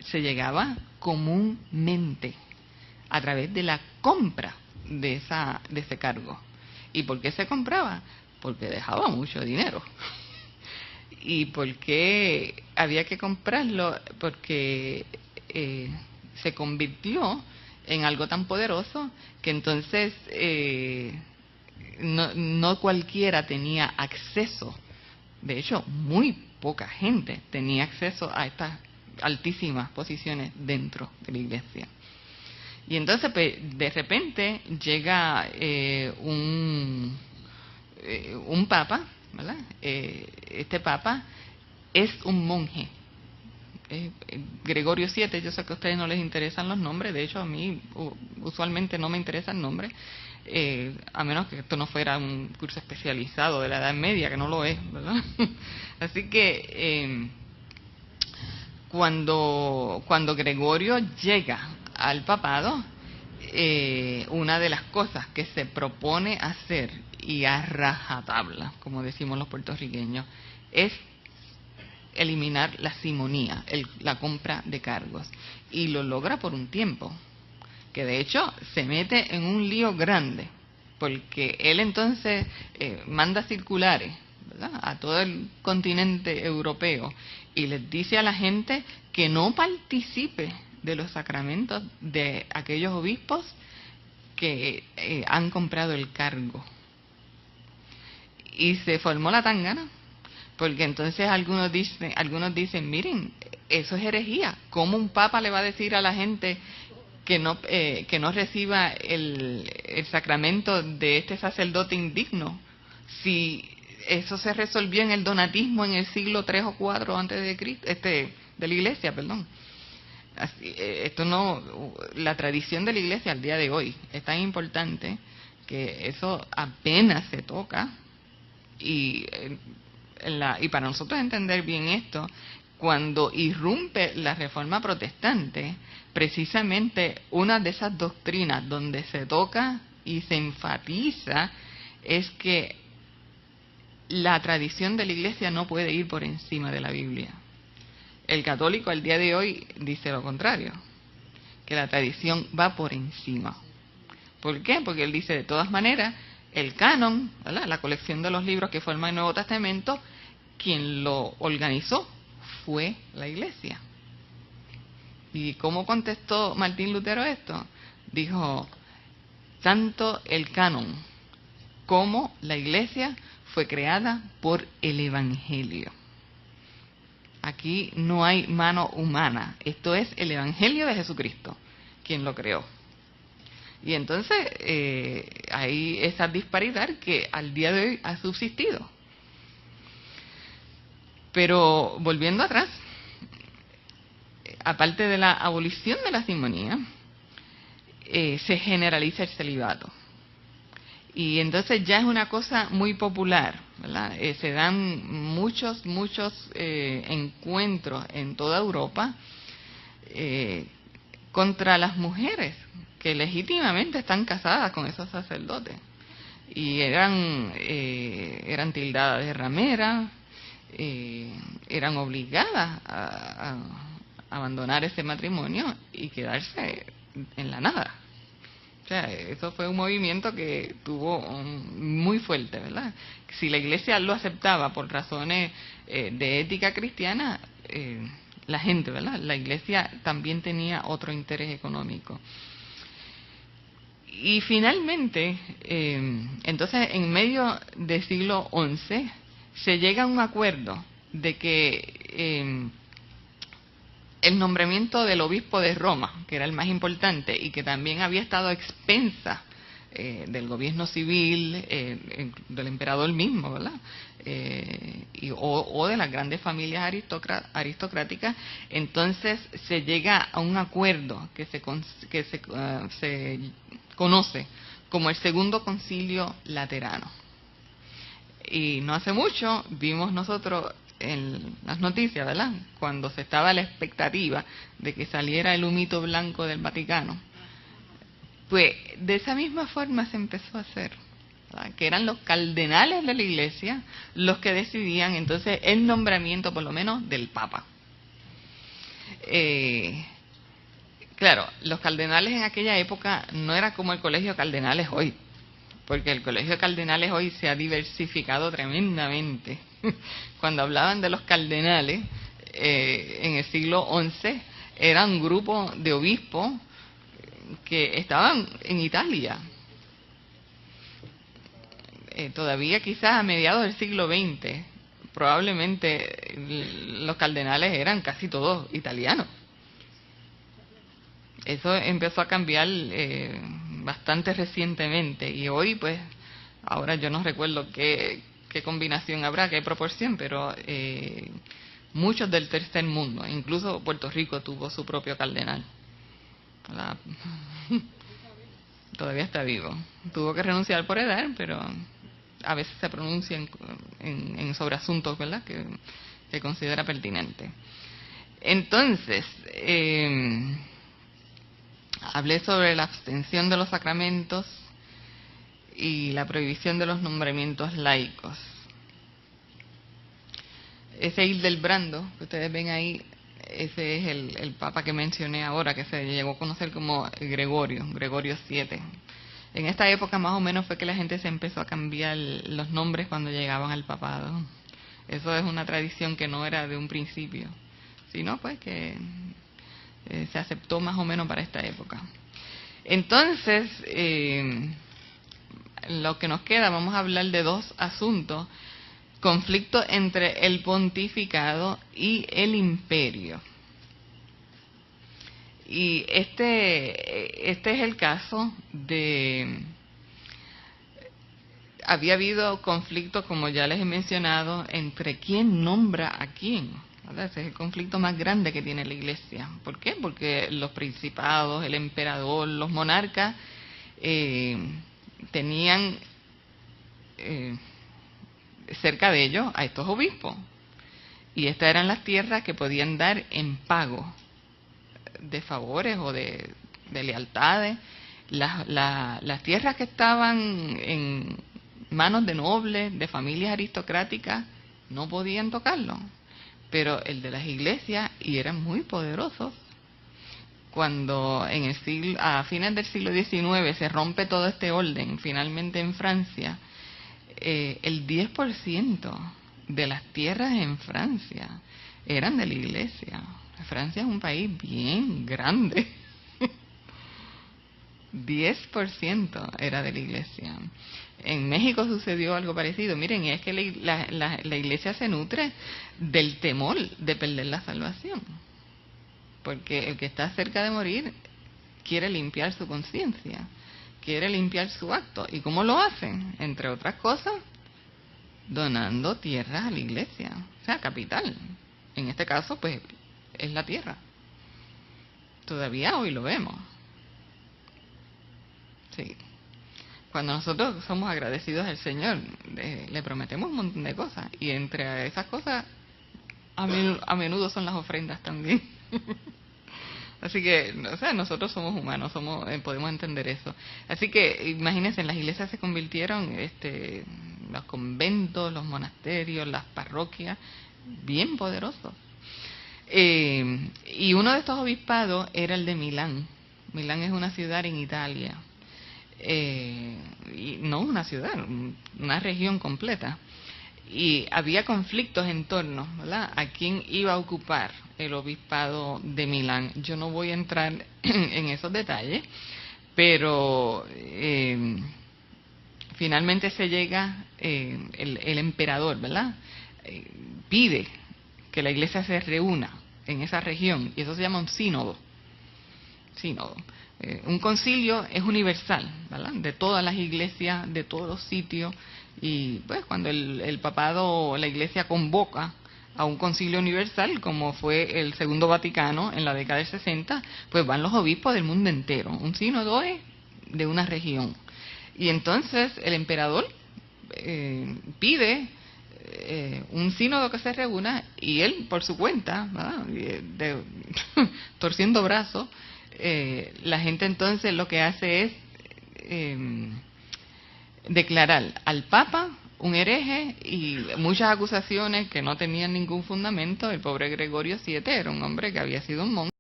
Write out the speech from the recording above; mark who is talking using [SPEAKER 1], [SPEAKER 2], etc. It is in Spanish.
[SPEAKER 1] se llegaba comúnmente a través de la compra de ese cargo. ¿Y por qué se compraba? Porque dejaba mucho dinero. ¿Y por qué había que comprarlo? Porque se convirtió en algo tan poderoso que entonces no cualquiera tenía acceso. De hecho, muy poca gente tenía acceso a estas altísimas posiciones dentro de la iglesia. Y entonces, pues, de repente llega un papa, ¿verdad? Este papa es un monje. Gregorio VII, yo sé que a ustedes no les interesan los nombres, de hecho a mí usualmente no me interesan nombres, a menos que esto no fuera un curso especializado de la Edad Media, que no lo es, ¿verdad? Así que cuando Gregorio llega al papado, una de las cosas que se propone hacer, y a rajatabla, como decimos los puertorriqueños, es eliminar la simonía, la compra de cargos, y lo logra por un tiempo, que de hecho se mete en un lío grande, porque él entonces manda circulares, ¿verdad?, a todo el continente europeo, y les dice a la gente que no participe de los sacramentos de aquellos obispos que han comprado el cargo. Y se formó la tangana, porque entonces algunos dicen, miren, eso es herejía. ¿Cómo un papa le va a decir a la gente que no reciba el sacramento de este sacerdote indigno, si eso se resolvió en el donatismo en el siglo 3 o 4 antes de Cristo, de la iglesia, perdón? Así, esto no, la tradición de la iglesia al día de hoy es tan importante que eso apenas se toca, y para nosotros entender bien esto, cuando irrumpe la Reforma Protestante, precisamente una de esas doctrinas donde se toca y se enfatiza es que la tradición de la iglesia no puede ir por encima de la Biblia. El católico al día de hoy dice lo contrario, que la tradición va por encima. ¿Por qué? Porque él dice, de todas maneras, el canon, ¿verdad?, la colección de los libros que forman el Nuevo Testamento, quien lo organizó fue la iglesia. ¿Y cómo contestó Martín Lutero esto? Dijo, tanto el canon como la iglesia fue creada por el Evangelio. Aquí no hay mano humana, esto es el Evangelio de Jesucristo quien lo creó. Y entonces hay esa disparidad que al día de hoy ha subsistido. Pero volviendo atrás, aparte de la abolición de la simonía, se generaliza el celibato. Y entonces ya es una cosa muy popular, ¿verdad? Se dan muchos encuentros en toda Europa contra las mujeres que legítimamente están casadas con esos sacerdotes. Y eran tildadas de rameras, eran obligadas a abandonar ese matrimonio y quedarse en la nada. O sea, eso fue un movimiento que tuvo muy fuerte, ¿verdad? Si la iglesia lo aceptaba por razones de ética cristiana, la gente, ¿verdad?, la iglesia también tenía otro interés económico. Y finalmente, entonces, en medio del siglo XI, se llega a un acuerdo de que el nombramiento del obispo de Roma, que era el más importante y que también había estado a expensas del gobierno civil, del emperador mismo, ¿verdad?, o de las grandes familias aristocráticas, entonces se llega a un acuerdo que se conoce como el Segundo Concilio Laterano. Y no hace mucho vimos nosotros en las noticias, ¿verdad?, cuando se estaba a la expectativa de que saliera el humito blanco del Vaticano, pues de esa misma forma se empezó a hacer, ¿verdad?, que eran los cardenales de la iglesia los que decidían entonces el nombramiento, por lo menos, del Papa. Claro, los cardenales en aquella época no era como el colegio de cardenales hoy, porque el colegio de cardenales hoy se ha diversificado tremendamente. Cuando hablaban de los cardenales en el siglo XI, era un grupo de obispos que estaban en Italia. Todavía quizás a mediados del siglo XX, probablemente los cardenales eran casi todos italianos. Eso empezó a cambiar bastante recientemente, y hoy pues, ahora yo no recuerdo qué combinación habrá, qué proporción, pero muchos del tercer mundo, incluso Puerto Rico tuvo su propio cardenal. Todavía está vivo. Tuvo que renunciar por edad, pero a veces se pronuncia en sobre asuntos, ¿verdad?, que considera pertinente. Entonces, hablé sobre la abstención de los sacramentos y la prohibición de los nombramientos laicos. Ese Hildebrando que ustedes ven ahí, ese es el papa que mencioné ahora, que se llegó a conocer como Gregorio VII. En esta época más o menos fue que la gente se empezó a cambiar los nombres cuando llegaban al papado. Eso es una tradición que no era de un principio, sino pues que se aceptó más o menos para esta época. Entonces, lo que nos queda, vamos a hablar de dos asuntos: conflicto entre el pontificado y el imperio. Y este es el caso de... Había habido conflicto, como ya les he mencionado, entre quién nombra a quién, ¿verdad? Ese es el conflicto más grande que tiene la Iglesia. ¿Por qué? Porque los principados, el emperador, los monarcas tenían cerca de ellos a estos obispos, y estas eran las tierras que podían dar en pago de favores o de lealtades. Las tierras que estaban en manos de nobles, de familias aristocráticas, no podían tocarlo, pero el de las iglesias, y eran muy poderosos. Cuando a fines del siglo XIX se rompe todo este orden, finalmente en Francia, el 10% de las tierras en Francia eran de la iglesia. Francia es un país bien grande. 10% era de la iglesia. En México sucedió algo parecido. Miren, y es que la iglesia se nutre del temor de perder la salvación, porque el que está cerca de morir quiere limpiar su conciencia, quiere limpiar su acto. ¿Y cómo lo hacen? Entre otras cosas, donando tierras a la iglesia, o sea, capital. En este caso, pues, es la tierra. Todavía hoy lo vemos. Sí. Cuando nosotros somos agradecidos al Señor, le prometemos un montón de cosas, y entre esas cosas a menudo son las ofrendas también. Así que, o sea, nosotros somos humanos, podemos entender eso. Así que imagínense, las iglesias se convirtieron, los conventos, los monasterios, las parroquias, bien poderosos. Y uno de estos obispados era el de Milán. Milán es una ciudad en Italia. Y no una ciudad, una región completa. Y había conflictos en torno, ¿verdad?, a quién iba a ocupar el obispado de Milán. Yo no voy a entrar en esos detalles, pero finalmente se llega, el emperador, ¿verdad?, pide que la iglesia se reúna en esa región, y eso se llama un sínodo. Un concilio es universal, ¿verdad?, de todas las iglesias, de todos los sitios. Y pues cuando el papado o la iglesia convoca a un concilio universal, como fue el Segundo Vaticano en la década del 60, pues van los obispos del mundo entero. Un sínodo es de una región. Y entonces el emperador pide un sínodo que se reúna, y él por su cuenta, ¿verdad?, torciendo brazos, la gente entonces lo que hace es declarar al Papa un hereje y muchas acusaciones que no tenían ningún fundamento. El pobre Gregorio VII era un hombre que había sido un monje